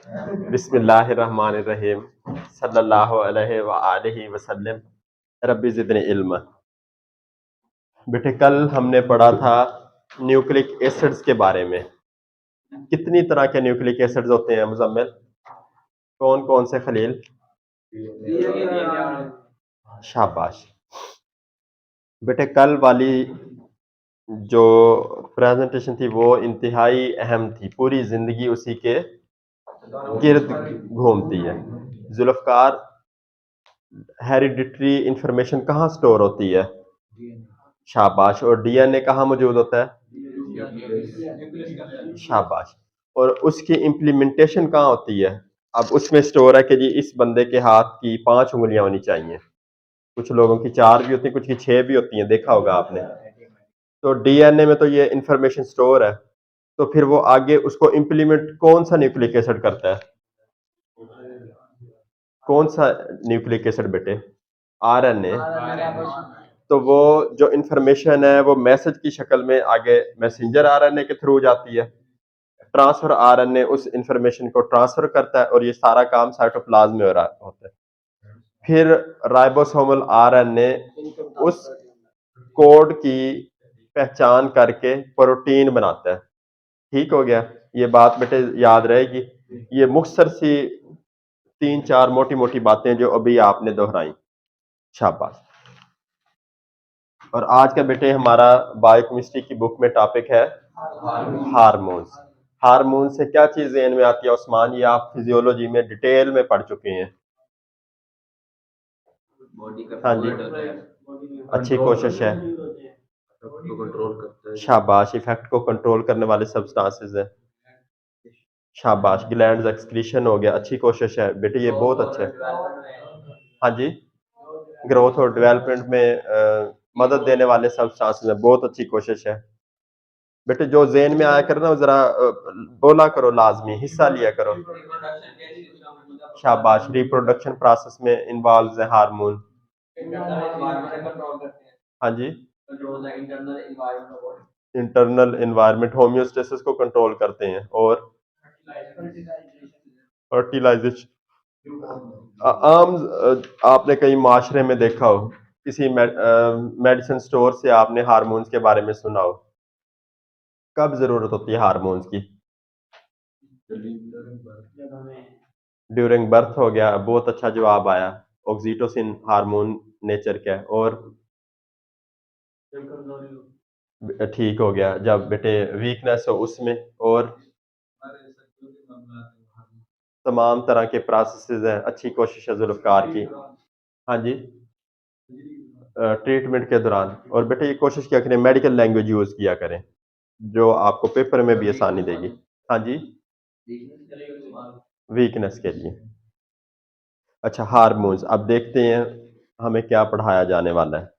बिस्मिल्लाहिर्रहमानिर्रहीम सल्लल्लाहु अलैहि व आलिहि वसल्लम रब्बी ज़िदनी इल्मा। बेटे कल हमने पढ़ा था न्यूक्लिक एसिड्स के बारे में। कितनी तरह के न्यूक्लिक एसिड्स होते हैं मुजम्मिल? कौन कौन से खलील? शाबाश। बेटे कल वाली जो प्रेजेंटेशन थी वो इंतहाई अहम थी, पूरी जिंदगी उसी के गिर्द घूमती है। जुल्फकार, हेरिडिटरी इंफॉर्मेशन कहाँ स्टोर होती है? शाबाश। और डीएनए कहाँ मौजूद होता है? शाबाश। और उसकी इम्प्लीमेंटेशन कहाँ होती है? अब उसमें स्टोर है कि जी इस बंदे के हाथ की 5 उंगलियां होनी चाहिए, कुछ लोगों की 4 भी होती हैं, कुछ की 6 भी होती हैं, देखा होगा आपने। तो डीएनए में तो ये इंफॉर्मेशन स्टोर है, तो फिर वो आगे उसको इम्प्लीमेंट कौन सा न्यूक्लिक एसिड करता है? कौन सा न्यूक्लिक एसिड बेटे? आरएनए। तो वो जो इंफॉर्मेशन है वो मैसेज की शक्ल में आगे मैसेंजर आरएनए के थ्रू जाती है। ट्रांसफर आरएनए उस इंफॉर्मेशन को ट्रांसफर करता है और ये सारा काम साइटोप्लाज्म में हो रहा होता है। फिर राइबोसोमल आरएनए उस कोड की पहचान करके प्रोटीन बनाता है। ठीक हो गया? ये बात बेटे याद रहेगी। ये मुख्तसर सी 3-4 मोटी मोटी बातें जो अभी आपने दोहराई। शाबाश। और आज का बेटे हमारा बायोकेमिस्ट्री की बुक में टॉपिक है हार्मोन्स। हार्मोन से क्या चीज ज़हन में आती है उस्मान? ये आप फिजियोलॉजी में डिटेल में पढ़ चुके हैं। हाँ जी, अच्छी कोशिश है। शाबाश। इफेक्ट को कंट्रोल करने वाले सब्सटेंसेस है। शाबाश। ग्लैंड एक्सक्रीशन हो गया, अच्छी कोशिश है बेटे, ये बहुत अच्छा है। हाँ जी, ग्रोथ और डेवलपमेंट में मदद देने वाले सब्सटेंसेस है, बहुत अच्छी कोशिश है बेटे। जो जेन में आया करो ना जरा बोला करो, लाजमी हिस्सा लिया करो। शाबाश। रिप्रोडक्शन प्रोसेस में इन्वॉल्व है हार्मोन। हाँ जी, इंटरनल एनवायरनमेंट होम्योस्टेसिस को कंट्रोल करते हैं और फर्टिलाइजेशन। आम आपने कई माशरे में देखा हो, किसी मेडिसिन स्टोर से आपने हार्मोन्स के बारे में सुना हो। कब जरूरत होती है हार्मोन्स की? ड्यूरिंग बर्थ हो गया, बहुत अच्छा जवाब आया। ऑक्सीटोसिन हार्मोन नेचर का है। और ठीक हो गया, जब बेटे वीकनेस हो उसमें। और तमाम तरह के प्रोसेसेस हैं, अच्छी कोशिश है जुल्फकार की। हाँ जी, ट्रीटमेंट के दौरान। और बेटे ये कोशिश किया करें मेडिकल लैंग्वेज यूज़ किया करें, जो आपको पेपर में भी आसानी देगी। हाँ जी, वीकनेस के लिए। अच्छा, हार्मोन्स अब देखते हैं हमें क्या पढ़ाया जाने वाला है।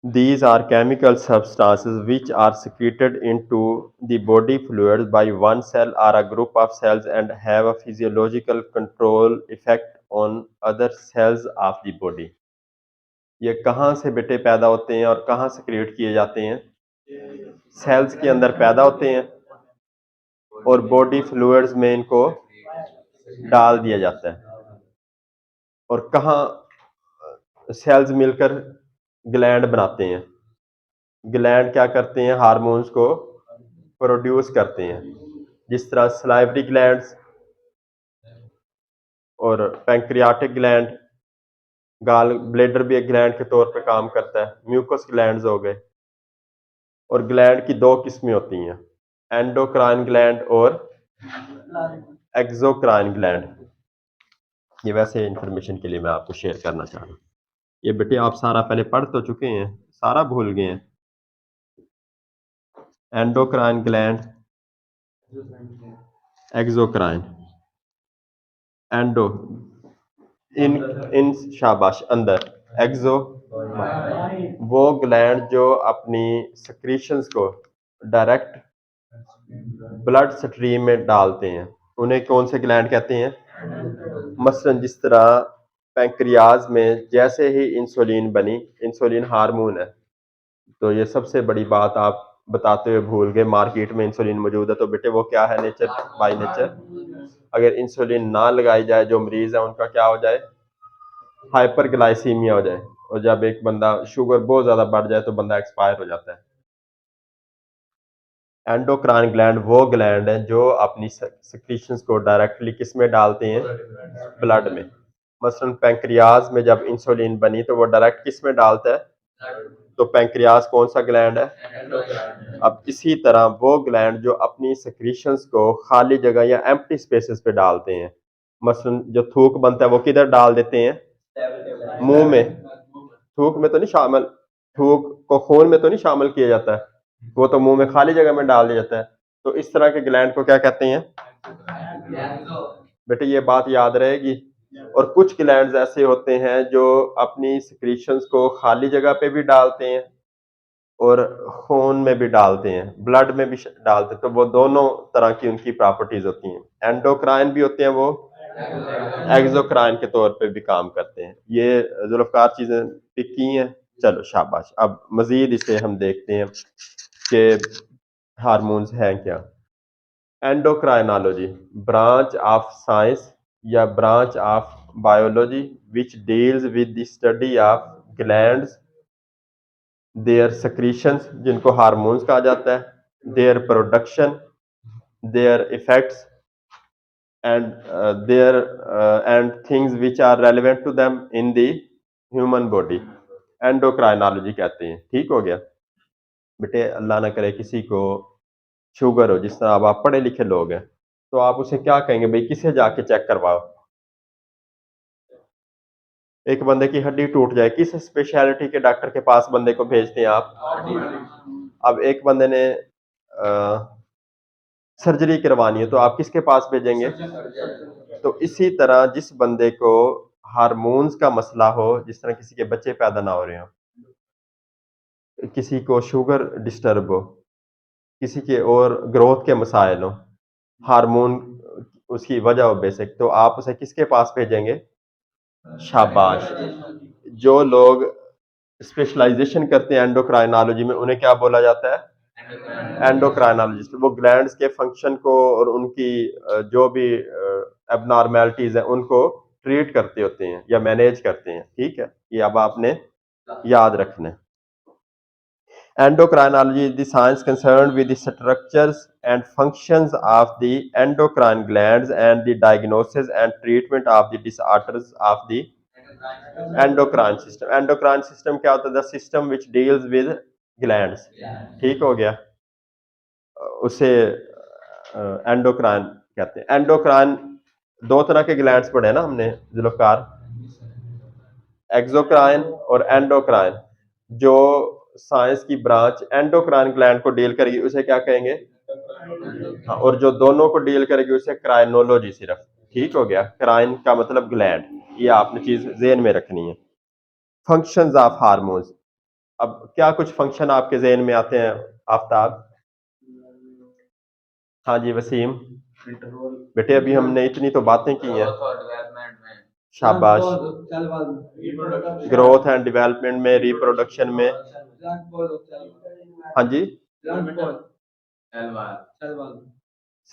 These are chemical substances which are secreted into the body fluids by one cell or a group of cells and have a physiological control effect on other cells of the body. ये कहाँ से बेटे पैदा होते हैं और कहाँ से क्रिएट किए जाते हैं? सेल्स के अंदर पैदा होते हैं और बॉडी फ्लूइड्स में इनको डाल दिया जाता है। और कहाँ सेल्स मिलकर ग्लैंड बनाते हैं। ग्लैंड क्या करते हैं? हार्मोन्स को प्रोड्यूस करते हैं, जिस तरह सलाइवरी ग्लैंड्स और पैंक्रियाटिक ग्लैंड। गाल ब्लेडर भी एक ग्लैंड के तौर पे काम करता है। म्यूकस ग्लैंड्स हो गए। और ग्लैंड की 2 किस्में होती हैं, एंडोक्राइन ग्लैंड और एक्सोक्राइन ग्लैंड। ये वैसे इंफॉर्मेशन के लिए मैं आपको शेयर करना चाह रहा हूँ। ये बेटे आप सारा पहले पढ़ तो चुके हैं, सारा भूल गए हैं। Endocrine gland, exocrine. एंडो इन इन शाबाश, अंदर। एक्सो वो ग्लैंड जो अपनी सक्रीशंस को डायरेक्ट ब्लड स्ट्रीम में डालते हैं, उन्हें कौन से ग्लैंड कहते हैं? मसलन जिस तरह पैंक्रियाज में जैसे ही इंसुलिन बनी, इंसुलिन हार्मोन है, तो ये सबसे बड़ी बात आप बताते हुए भूल गए। मार्केट में इंसुलिन मौजूद है, तो बेटे वो क्या है नेचर, बाय नेचर? अगर इंसुलिन ना लगाई जाए, जो मरीज है उनका क्या हो जाए, हाइपरग्लाइसीमिया हो जाए, और जब एक बंदा शुगर बहुत ज्यादा बढ़ जाए तो बंदा एक्सपायर हो जाता है। एंडोक्राइन ग्लैंड वो ग्लैंड है जो अपनी सेक्रीशंस को डायरेक्टली किस में डालते हैं, ब्लड में। मसलन पैंक्रियाज में जब इंसुलिन बनी तो वो डायरेक्ट किस में डालता है, तो पैंक्रियाज कौन सा ग्लैंड है। अब इसी तरह वो ग्लैंड जो अपनी सेक्रीशंस को खाली जगह या एम्प्टी स्पेसेस पे डालते हैं, मसलन जो थूक बनता है वो किधर डाल देते हैं, मुंह में। थूक में तो नहीं शामिल, थूक को खून में तो नहीं शामिल किया जाता है, वो तो मुंह में खाली जगह में डाल दिया जाता है। तो इस तरह के ग्लैंड को क्या कहते हैं, बेटे ये बात याद रहेगी। और कुछ ग्लैंड्स ऐसे होते हैं जो अपनी सिक्रीशंस को खाली जगह पे भी डालते हैं और खून में भी डालते हैं, ब्लड में भी डालते हैं, तो वो दोनों तरह की उनकी प्रॉपर्टीज होती हैं। एंडोक्राइन भी होते हैं, वो एक्सोक्राइन के तौर पे भी काम करते हैं। ये जुल्फकार चीजें पिक की हैं। चलो शाबाश, अब मजीद इसे हम देखते हैं कि हार्मोन्स हैं क्या। एंडोक्राइनोलॉजी, ब्रांच ऑफ साइंस या branch of biology which deals with the study of glands, their secretions जिनको हार्मोन्स कहा जाता है, their production, their effects and their and things which are relevant to them in the human body, endocrinology कहते हैं। ठीक हो गया बेटे, अल्लाह ना करे किसी को शुगर हो, जिस तरह अब आप पढ़े लिखे लोग हैं, तो आप उसे क्या कहेंगे, भाई किसे जाके चेक करवाओ। एक बंदे की हड्डी टूट जाए, किस स्पेशलिटी के डॉक्टर के पास बंदे को भेजते हैं आप। अब एक बंदे ने सर्जरी करवानी है तो आप किसके पास भेजेंगे। तो इसी तरह जिस बंदे को हार्मोन्स का मसला हो, जिस तरह किसी के बच्चे पैदा ना हो रहे हो, किसी को शुगर डिस्टर्ब हो, किसी के और ग्रोथ के मसाइल हो, हार्मोन उसकी वजह हो बेसिक, तो आप उसे किसके पास भेजेंगे। शाबाश, जो लोग स्पेशलाइजेशन करते हैं एंडोक्राइनोलॉजी में उन्हें क्या बोला जाता है, एंडोक्राइनोलॉजिस्ट। वो ग्लैंड्स के फंक्शन को और उनकी जो भी एबनॉर्मेलिटीज हैं उनको ट्रीट करते होते हैं या मैनेज करते हैं। ठीक है, ये अब आपने याद रखना है। Endocrinology is the science concerned with the structures and functions of the endocrine glands and the diagnosis and treatment of the disorders of the endocrine system. Endocrine system क्या होता है, the system which deals with glands। ठीक हो गया, उसे endocrine कहते हैं। Endocrine दो तरह के ग्लैंड्स पढ़े हैं ना हमने जुल्फकार, एक्सोक्राइन और एंडोक्राइन। जो साइंस की ब्रांच एंडोक्राइन ग्लैंड को डील करेगी उसे क्या कहेंगे, हाँ, और जो दोनों को डील करेगी उसे क्राइनोलॉजी सिर्फ। ठीक हो गया, क्राइन का मतलब ग्लैंड, ये आपने चीज जेहन में रखनी है। फंक्शंस ऑफ हार्मोन्स, अब क्या कुछ फंक्शन आपके जेहन में आते हैं आफ्ताब। हाँ जी वसीम, बेटे अभी हमने इतनी तो बातें की हैं। शाबाश, ग्रोथ एंड डेवलपमेंट में, रिप्रोडक्शन में। हाँ जी,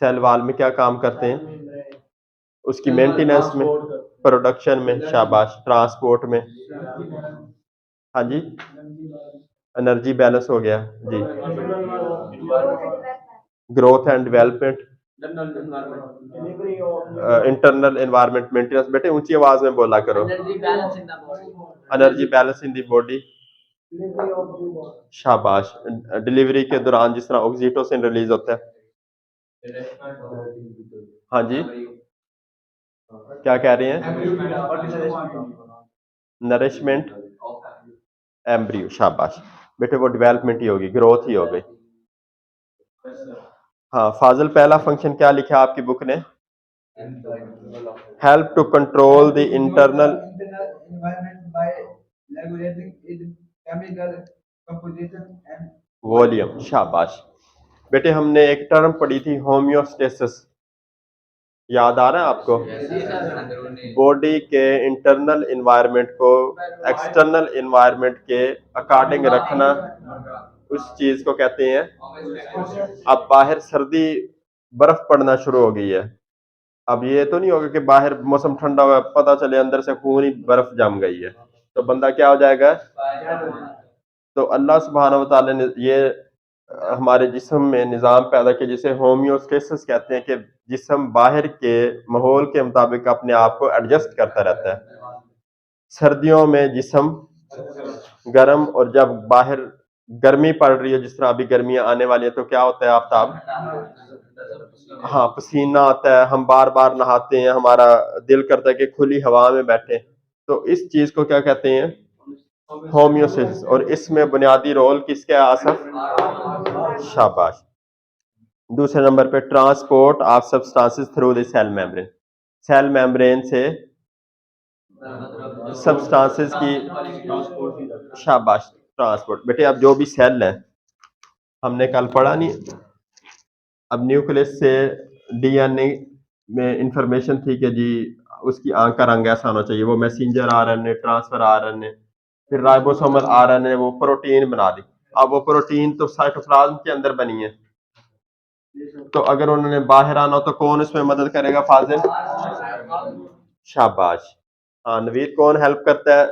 सेल वाल में क्या काम करते हैं, उसकी मेंटेनेंस में, प्रोडक्शन में। शाबाश, ट्रांसपोर्ट में। हाँ जी, एनर्जी बैलेंस हो गया जी। Growth and development, internal environment maintenance. बेटे ऊंची आवाज में बोला करो। Energy balance in the body. शाबाश, डिलीवरी के दौरान जिस तरह ऑक्सीटोसिन रिलीज होता है। हाँ जी, क्या कह रहे हैं, नरिशमेंट एम्ब्रियो। शाबाश बेटे, वो डेवलपमेंट ही होगी, ग्रोथ ही हो गई। हाँ फाजिल, पहला फंक्शन क्या लिखा आपकी बुक ने, help to control the internal volume. शाबाश बेटे, हमने एक टर्म पढ़ी थी होम्योस्टेसिस, याद आ रहा है आपको। बॉडी के इंटरनल एनवायरनमेंट को एक्सटर्नल एनवायरनमेंट के अकॉर्डिंग रखना, उस चीज को कहते हैं। अब बाहर सर्दी, बर्फ पड़ना शुरू हो गई है, अब ये तो नहीं होगा कि बाहर मौसम ठंडा हुआ है, पता चले अंदर से खून ही बर्फ जम गई है, तो बंदा क्या हो जाएगा? तो अल्लाह सुब्हानहू व तआला ने ये हमारे जिस्म में निज़ाम पैदा किया जिसे होम्योस्टेसिस कहते हैं कि जिस्म बाहर के माहौल के मुताबिक अपने आप को एडजस्ट करता रहता है। सर्दियों में जिस्म गर्म, और जब बाहर गर्मी पड़ रही है, जिस तरह अभी गर्मियाँ आने वाली है, तो क्या होता है आफ्ताब? हाँ, पसीना आता है, हम बार-बार नहाते हैं, हमारा दिल करता है कि खुली हवा में बैठें। तो इस चीज़ को क्या कहते हैं? होम्योस्टेसिस। और इसमें बुनियादी रोल किसका है आसिफ? शाबाश। दूसरे नंबर पे transport of substances through the cell membrane. Cell membrane से सब्सटेंसेस की शाबाश ट्रांसपोर्ट। बेटे अब जो भी सेल है, हमने कल पढ़ा नहीं, अब न्यूक्लियस से डीएनए में इंफॉर्मेशन थी कि जी उसकी आंख का रंग ऐसा होना चाहिए, वो मैसेंजर आरएनए, ट्रांसफर आरएनए, फिर राइबोसोमल आरएनए, वो प्रोटीन बना दी। अब वो प्रोटीन तो साइटोप्लाज्म के अंदर बनी है, तो अगर उन्होंने बाहर आना हो तो कौन उसमें मदद करेगा? फाजिल? शाबाश। हाँ नवीद, कौन हेल्प करता है?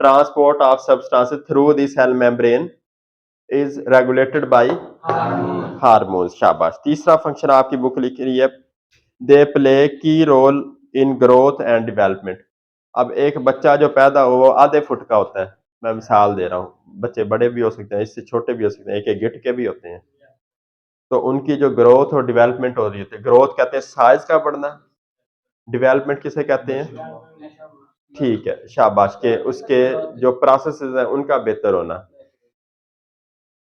Transport of substances through the cell membrane is regulated by hormones. शाबाश। तीसरा फंक्शन आपकी बुक लिख रही है, they play key role in growth and development. अब एक बच्चा जो पैदा हो वो आधे फुट का होता है, मैं मिसाल दे रहा हूँ, बच्चे बड़े भी हो सकते हैं, इससे छोटे भी हो सकते हैं, एक एक गिट के भी होते हैं। तो उनकी जो ग्रोथ और डेवलपमेंट हो रही होती है, ग्रोथ कहते हैं साइज का बढ़ना, डेवलपमेंट किसे कहते हैं? ठीक है, शाबाश, के उसके जो प्रोसेसेस हैं उनका बेहतर होना।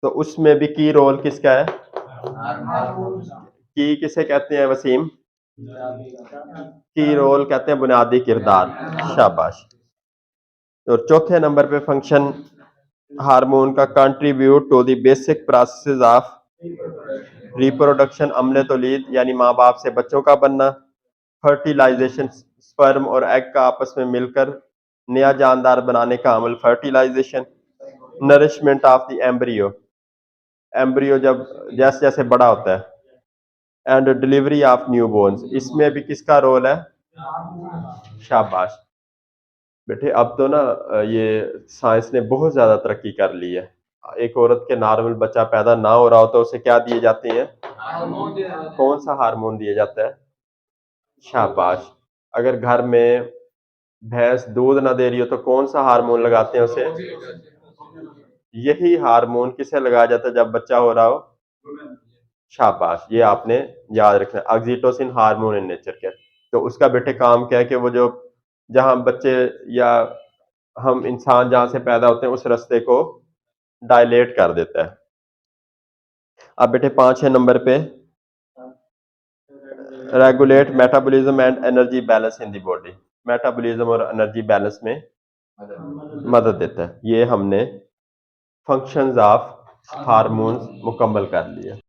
तो उसमें भी की रोल किसका है? की किसे कहते हैं वसीम? की रोल कहते हैं बुनियादी किरदार। शाबाश। और चौथे नंबर पे फंक्शन हार्मोन का contribute to the basic process of reproduction, अमले तौलीद यानी माँ बाप से बच्चों का बनना, फर्टिलाइजेशन, स्पर्म और एग का आपस में मिलकर नया जानदार बनाने का अमल fertilisation, nourishment of the embryo, embryo जब जैसे जैसे बड़ा होता है, एंड डिलीवरी ऑफ न्यूबॉर्न्स, इसमें भी किसका रोल है? शाबाश। बेटे अब तो ना ये साइंस ने बहुत ज्यादा तरक्की कर ली है। एक औरत के नॉर्मल बच्चा पैदा ना हो रहा हो तो उसे क्या दिए जाते हैं? कौन सा हार्मोन दिया जाता है? शाबाश। अगर घर में भैंस दूध ना दे रही हो तो कौन सा हार्मोन लगाते हैं उसे? यही हार्मोन किसे लगाया जाता है जब बच्चा हो रहा हो? शाबाश, ये आपने याद रखना, ऑक्सीटोसिन हार्मोन इन नेचर के। तो उसका बेटे काम क्या है कि वो जो जहां बच्चे या हम इंसान जहां से पैदा होते हैं उस रास्ते को डायलेट कर देता है। अब बेटे 5 नंबर पे regulate metabolism and energy balance in the body. Metabolism और एनर्जी बैलेंस में मदद देता है। ये हमने फंक्शंस ऑफ हार्मोन्स मुकम्मल कर लिए।